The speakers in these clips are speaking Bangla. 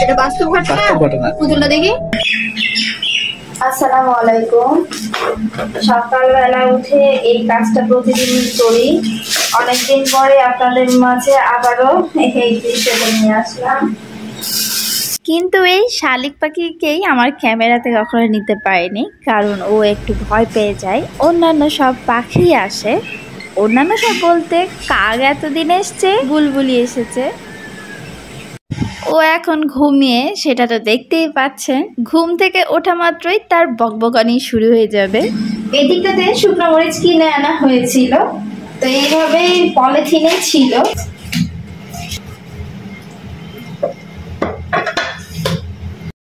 এটা বাস্তব ঘটনা। পুতুলটা দেখি। আসসালামু আলাইকুম। সকালবেলা উঠে এই কাজটা প্রতিদিন করি। অনেকদিন পরে আপনাদের মাঝে আবারও এই দৃশ্যটা নিয়ে আসলাম। কিন্তু এই শালিক পাখিকেই আমার ক্যামেরাতে কখনো নিতে পারিনি, কারণ ও একটু ভয় পেয়ে যায়। অন্যান্য সব পাখি আসে, অন্যান্য সব বলতে কাক এতদিন এসছে, বুলবুলি এসেছে। ও এখন ঘুমিয়ে, সেটা তো দেখতেই পাচ্ছেন। ঘুম থেকে ওঠা মাত্রই তার বকবকানি শুরু হয়ে যাবে। এদিকটাতে শুকনো মরিচ কিনে আনা হয়েছিল, তো এইভাবে পলিথিনে ছিল।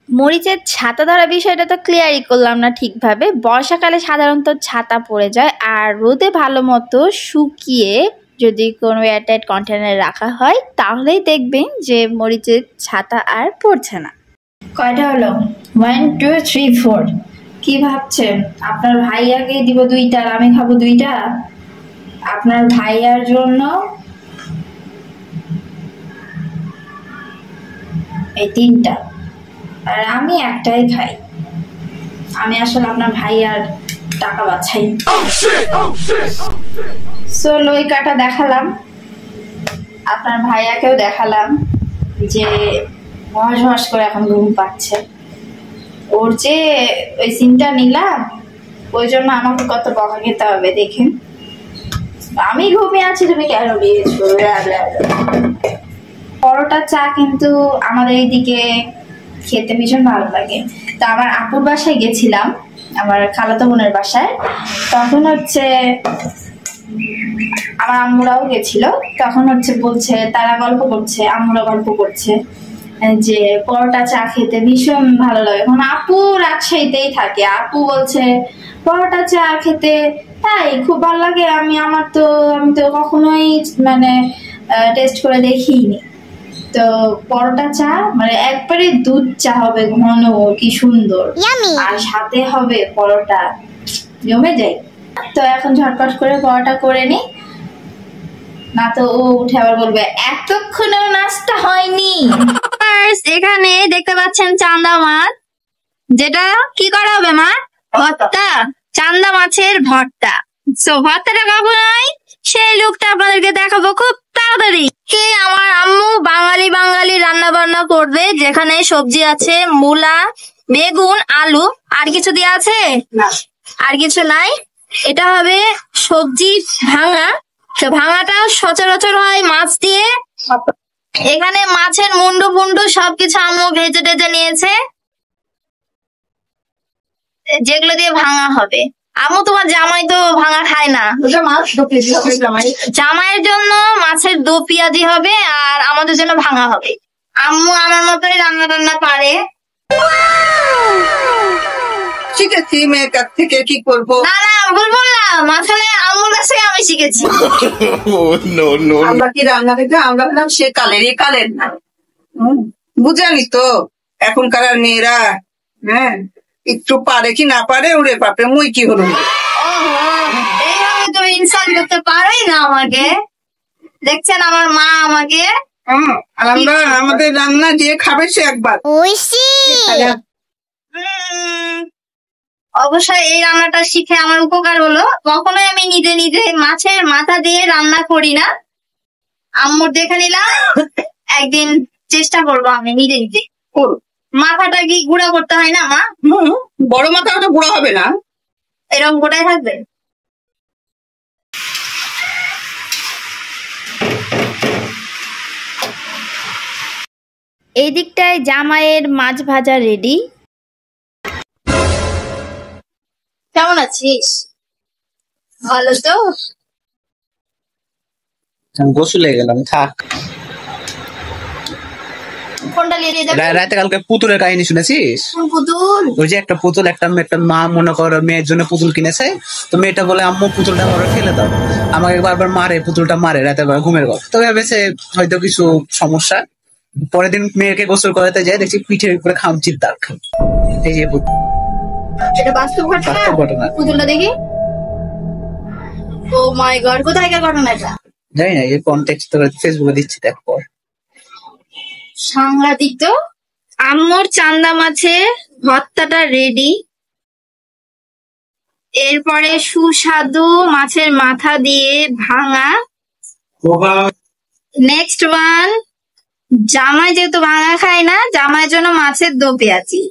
মরিচের ছাতা ধরা বিষয়টা তো ক্লিয়ারই করলাম না ঠিকভাবে। বর্ষাকালে সাধারণত ছাতা পড়ে যায়, আর রোদে ভালো মতো শুকিয়ে যদি কোনো এয়ারটাইট কন্টেনারে রাখা হয় তাহলেই দেখবেন যে মরিচের ছাতা আর পড়ছে না। কয়টা হলো? 1 2 3 4। কি ভাবছেন আপনার ভাইয়াকে দিব 2টা আর আমি খাবো 2টা? আপনার ভাইয়ার জন্য এই 3টা, আর আমি একটাই খাই। আমি আসলে আপনার ভাইয়ার টাকা বাছাই। সো লই কাটা দেখালাম, আপনার ভাইয়াকেও দেখালাম যে হস হস করে এখন ঘুম পাচ্ছে। ওর যে ওই সিনটা নিলাম, ওই জন্য আমাকে কত বকা খেতে হবে দেখেন। আমি ঘুমিয়ে আছি, তুমি কেন দিয়েছো? পরোটা চা কিন্তু আমাদের এইদিকে খেতে ভীষণ ভালো লাগে। তো আমার আপুর বাসায় গেছিলাম, আমার খালাতো বোনের বাসায়, তখন হচ্ছে আমার আম্মুরাও গেছিল। তখন হচ্ছে বলছে, তারা গল্প করছে, আম্মুরা গল্প করছে যে পরোটা চা খেতে ভীষণ ভালো লাগে। এখন আপু রাজশাহীতেই থাকে, আপু বলছে পরোটা চা খেতে তাই খুব ভালো লাগে। আমি তো কখনোই মানে টেস্ট করে দেখিনি। তো পরোটা চা মানে একবারে দুধ চা হবে, ঘন, কি সুন্দর, আর সাথে হবে পরোটা, জমে যায়। তো এখন ঝটপট করে পরোটা করে নি, না তো ও উঠে আবার বলবে এতক্ষণেও নাস্তা হয়নি। এখানে দেখতে পাচ্ছেন চান্দা মাছ, যেটা কি করা হবে মা? ভর্তা, চান্দা মাছের ভর্তা। সো ভর্তাটা কখন হয় সেই লুকটা আপনাদেরকে দেখাবো খুব তাড়াতাড়ি। আমার আম্মু বাঙালি রান্না বান্না করবে, যেখানে সবজি আছে মূলা, বেগুন, আলু, আর কিছু দিয়ে আছে না, আর কিছু নাই। এটা হবে সবজি ভাঙা। তো ভাঙাটা সচরাচর হয় মাছ দিয়ে। এখানে মাছের মুন্ডু ফুন্ডু সবকিছু আম্মু ভেজে টেজে নিয়েছে, যেগুলো দিয়ে ভাঙা হবে। আম্মু তোমার জামাই তো ভাঙা খায় না, জামাইয়ের জন্য মাছের দো পেঁয়াজি হবে আর আমাদের জন্য ভাঙা হবে। আম্মু আমার মতোই রান্না টান্না পারে। শিখেছি মেয়ের কাছ থেকে, কি করবো? না না ভুল বললাম, আসলে আম্মুর কাছ থেকে আমি শিখেছি। আমরা কি রান্না খেতে আমরা বললাম সে কালেরই কালের না, বুঝালি তো এখনকার মেয়েরা। হ্যাঁ, একটু পারে কি না পারে, ওরে বাপে মুই কি হলো। এইভাবে তো ইনসাল্ট করতে পারোই না আমাকে। দেখছেন আমার মা আমাকে, আর আমরা আমাদের রান্না দিয়ে খাবে সে একবার। অবশ্যই এই রান্নাটা শিখে আমার উপকার হলো। কখনোই আমি নিজে নিজে মাছের মাথা দিয়ে রান্না করি না, আম্মুর দেখে নিলাম। একদিন চেষ্টা করবো আমি নিজে নিজে। মাথাটা কি গুঁড়া করতে হয় না মা? বড় মাথা ওটা গুঁড়া হবে না, এরকম গোটাই থাকবে। এই দিকটায় জামাইয়ের মাছ ভাজা রেডি। কেমন আছিস? ভালো তো? গোসলে গেলাম, থাক। রাতে কালকে পুতুলের কাহিনী শুনেছিস? পুতুল? ওই যে একটা পুতুল, একটা মা মনে করো মেয়ের জন্য পুতুল কিনেছে, তো মেয়েটা বলে আম্মু পুতুলটা ঘরে ফেলে দাও, আমাকে বারবার মারে, পুতুলটা মারে রাতে বেলা ঘুমের ঘর। তো ভেবেছে হয়তো কিছু সমস্যা। পরের দিন মেয়েকে গোসল করাতে যায়, দেখছি পিঠের উপরে খামচির দাগ। এই যে এটা বাস্তব ঘটনা। পুতুলটা দেখি। ও মাই গড, কোথায়কার ঘটনা এটা? জানি না, এই কনটেক্সট ফেসবুকে দিচ্ছি, দেখ পর। সাংঘাতিক তো। আম্মুর চান্দা মাছের ভর্তাটা রেডি। এরপরে সুস্বাদু মাছের মাথা দিয়ে ভাঙা। নেক্সট ওয়ান, জামাই যেহেতু ভাঙা খায় না, জামাইয়ের জন্য মাছের দো পেঁয়াজি।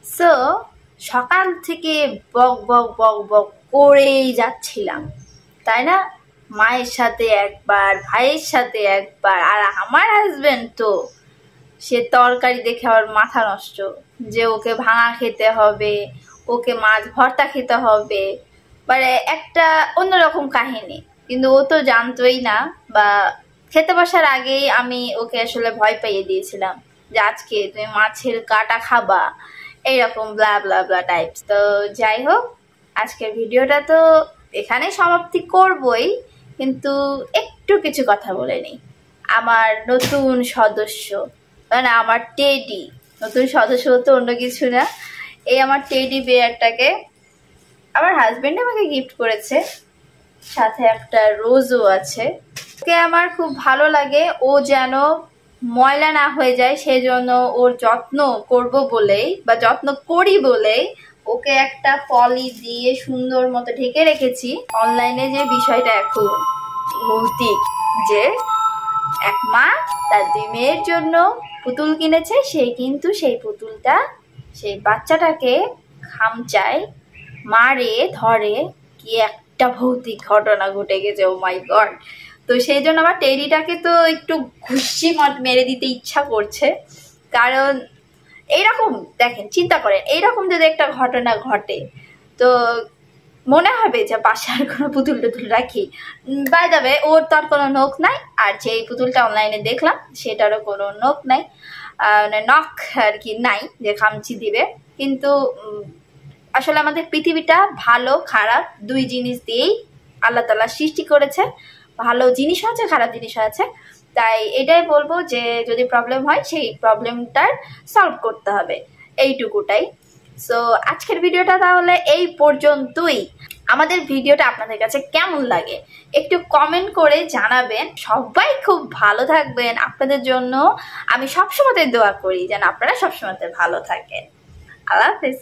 সো সকাল থেকে বক বক বক বক করেই যাচ্ছিলাম, তাই না? মায়ের সাথে একবার, ভাইয়ের সাথে একবার, আর আমার হাজবেন্ড তো সে তরকারি দেখে আমার মাথা নষ্ট, যে ওকে ভাঙা খেতে হবে, ওকে মাছ ভর্তা খেতে হবে, মানে একটা অন্যরকম কাহিনী। কিন্তু ও তো জানতোই না, বা খেতে বসার আগেই আমি ওকে আসলে ভয় পাইয়ে দিয়েছিলাম যে আজকে তুমি মাছের কাটা খাবা, এইরকম ব্লা ব্লা ব্লা টাইপস। তো যাই হোক, আজকের ভিডিওটা তো এখানে সমাপ্তি করবই, কিন্তু একটু কিছু কথা বলে নিই। আমার নতুন সদস্য, মানে আমার টেডি, নতুন সদস্য তো অন্য কিছু না, এই আমার টেডি বিয়ারটাকে আমার হাজবেন্ড আমাকে গিফট করেছে, সাথে একটা রোজও আছে। ওকে আমার খুব ভালো লাগে, ও যেন ময়লা না হয়ে যায় সেই জন্য ওর যত্ন করব বলেই, বা যত্ন করি বলেই ওকে একটা পলি দিয়ে সুন্দর মতো ঢেকে রেখেছি। অনলাইনে যে বিষয়টা এখন ভৌতিক, যে এক মা তার 2 মেয়ের জন্য পুতুল কিনেছে, সে কিন্তু সেই পুতুলটা সেই বাচ্চাটাকে খামচায় মারে ধরে, কি একটা ভৌতিক ঘটনা ঘটে গেছে, ও মাই গড। তো সেই জন্য আমার টেডিটাকে তো একটু ঘুষি মেরে দিতে ইচ্ছা করছে, কারণ এইরকম দেখেন, চিন্তা করেন, এইরকম যদি একটা ঘটনা ঘটে তো মনে হবে যে বাসার কোনো পুতুল টুতুল রাখি। বাই দ্য ওয়ে, ওর তো আর কোনো নখ নাই, আর যে পুতুলটা অনলাইনে দেখলাম সেটারও কোনো নখ নাই, নখ আর কি নাই যে খামচি দিবে। কিন্তু আসলে আমাদের পৃথিবীটা ভালো খারাপ 2 জিনিস দিয়েই আল্লাহ তাআলা সৃষ্টি করেছে, ভালো জিনিস আছে, খারাপ জিনিস আছে। তাই এটাই বলবো যে যদি প্রবলেম হয় সেই প্রবলেমটার সলভ করতে হবে, এইটুকুটাই। সো আজকের ভিডিওটা তাহলে এই পর্যন্তই। আমাদের ভিডিওটা আপনাদের কাছে কেমন লাগে একটু কমেন্ট করে জানাবেন। সবাই খুব ভালো থাকবেন, আপনাদের জন্য আমি সবসময় দোয়া করি যেন আপনারা সবসময় ভালো থাকেন। আল্লাহ হাফেজ।